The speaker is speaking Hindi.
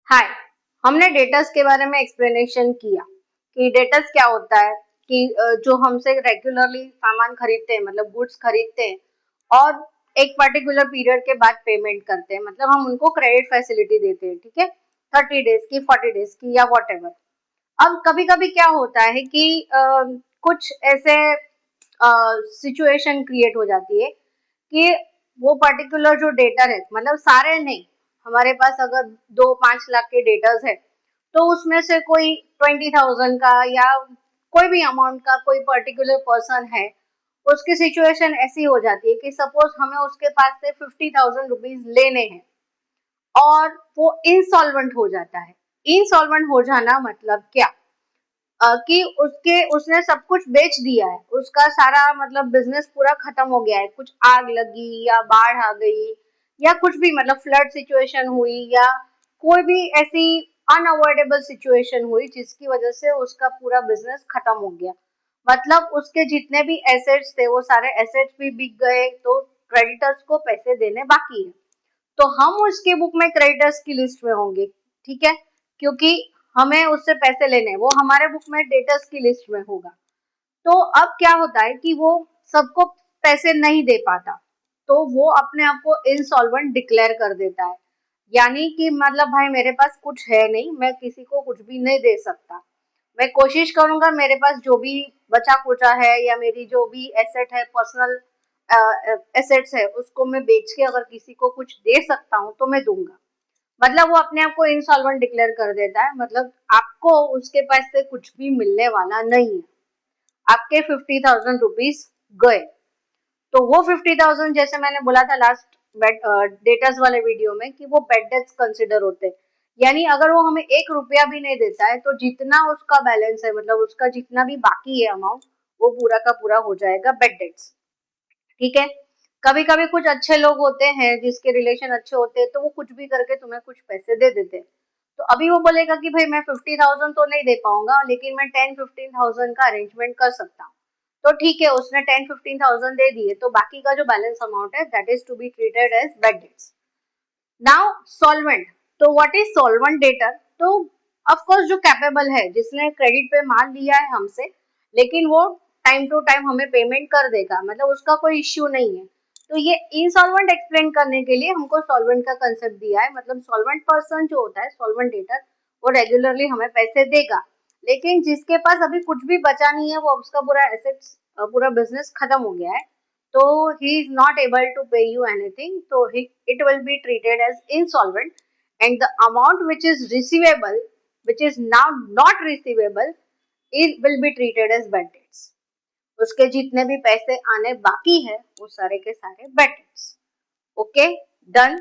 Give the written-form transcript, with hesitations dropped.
हाय, हमने डेटर्स के बारे में एक्सप्लेनेशन किया कि डेटर्स क्या होता है कि जो हमसे रेगुलरली सामान खरीदते हैं मतलब गुड्स खरीदते हैं और एक पर्टिकुलर पीरियड के बाद पेमेंट करते हैं मतलब हम उनको क्रेडिट फैसिलिटी देते हैं, ठीक है, 30 डेज की 40 डेज की या वॉट एवर। अब कभी कभी क्या होता है कि कुछ ऐसे सिचुएशन क्रिएट हो जाती है कि वो पर्टिकुलर जो डेटर है मतलब सारे नहीं, हमारे पास अगर 2-5 लाख के डेटर्स है तो उसमें से कोई 20,000 का या कोई भी अमाउंट का कोई पर्टिकुलर पर्सन है, उसकी सिचुएशन ऐसी हो जाती है कि सपोज हमें उसके पास से 50,000 रुपीज लेने हैं और वो इंसॉल्वेंट हो जाता है। इंसॉल्वेंट हो जाना मतलब क्या, कि उसने सब कुछ बेच दिया है, उसका सारा मतलब बिजनेस पूरा खत्म हो गया है, कुछ आग लगी या बाढ़ आ गई या कुछ भी मतलब फ्लड सिचुएशन हुई या कोई भी ऐसी अनअवॉइडेबल सिचुएशन हुई जिसकी वजह से उसका पूरा बिजनेस खत्म हो गया। मतलब उसके जितने भी एसेट्स थे वो सारे एसेट्स भी बिक गए, तो क्रेडिटर्स को पैसे देने बाकी है, तो हम उसके बुक में क्रेडिटर्स की लिस्ट में होंगे, ठीक है, क्योंकि हमें उससे पैसे लेने हैं, वो हमारे बुक में डेटर्स की लिस्ट में होगा। तो अब क्या होता है कि वो सबको पैसे नहीं दे पाता, तो वो अपने आप को इंसॉल्वेंट डिक्लेयर कर देता है, यानी कि मतलब भाई मेरे पास कुछ है नहीं, मैं किसी को कुछ भी नहीं दे सकता, मैं कोशिश करूंगा मेरे पास जो भी बचा कुचा है या मेरी जो भी एसेट है, पर्सनल एसेट्स है, उसको मैं बेच के अगर किसी को कुछ दे सकता हूँ तो मैं दूंगा। मतलब वो अपने आप को इंसॉल्वेंट डिक्लेयर कर देता है, मतलब आपको उसके पास से कुछ भी मिलने वाला नहीं है, आपके 50,000 रुपीज गए। तो वो 50,000 जैसे मैंने बोला था लास्ट डेटर्स वाले वीडियो में कि वो बैड डेट्स कंसिडर होते हैं, यानी अगर वो हमें 1 रुपया भी नहीं देता है तो जितना उसका बैलेंस है मतलब उसका जितना भी बाकी है अमाउंट, वो पूरा का पूरा हो जाएगा बैड डेट्स, ठीक है। कभी कभी कुछ अच्छे लोग होते हैं जिसके रिलेशन अच्छे होते हैं तो वो कुछ भी करके तुम्हें कुछ पैसे दे देते हैं, तो अभी वो बोलेगा कि भाई मैं 50,000 तो नहीं दे पाऊंगा लेकिन मैं 10-15,000 का अरेंजमेंट कर सकता हूँ। तो ठीक है, उसने 10-15,000 दे दिए तो बाकी का जो बैलेंस अमाउंट है that is to be treated as bad debts. Now solvent, तो व्हाट इज सॉल्वेंट डेटर, तो ऑफ कोर्स जो कैपेबल है, जिसने क्रेडिट पे माल लिया है हमसे लेकिन वो टाइम टू टाइम हमें पेमेंट कर देगा, मतलब उसका कोई इश्यू नहीं है। तो ये इंसॉल्वेंट एक्सप्लेन करने के लिए हमको सॉल्वेंट का कंसेप्ट दिया है, मतलब सॉल्वेंट पर्सन जो होता है सॉल्वेंट डेटर, वो रेगुलरली हमें पैसे देगा, लेकिन जिसके पास अभी कुछ भी बचा नहीं है, वो उसका पूरा एसेट्स पूरा बिजनेस खत्म हो गया है, so he is not able to pay you anything, so it will be treated as insolvent, and the amount which is receivable, which is now not receivable, it will be treated as bad debts। उसके जितने भी पैसे आने बाकी है वो सारे के सारे bad debts। Okay, done.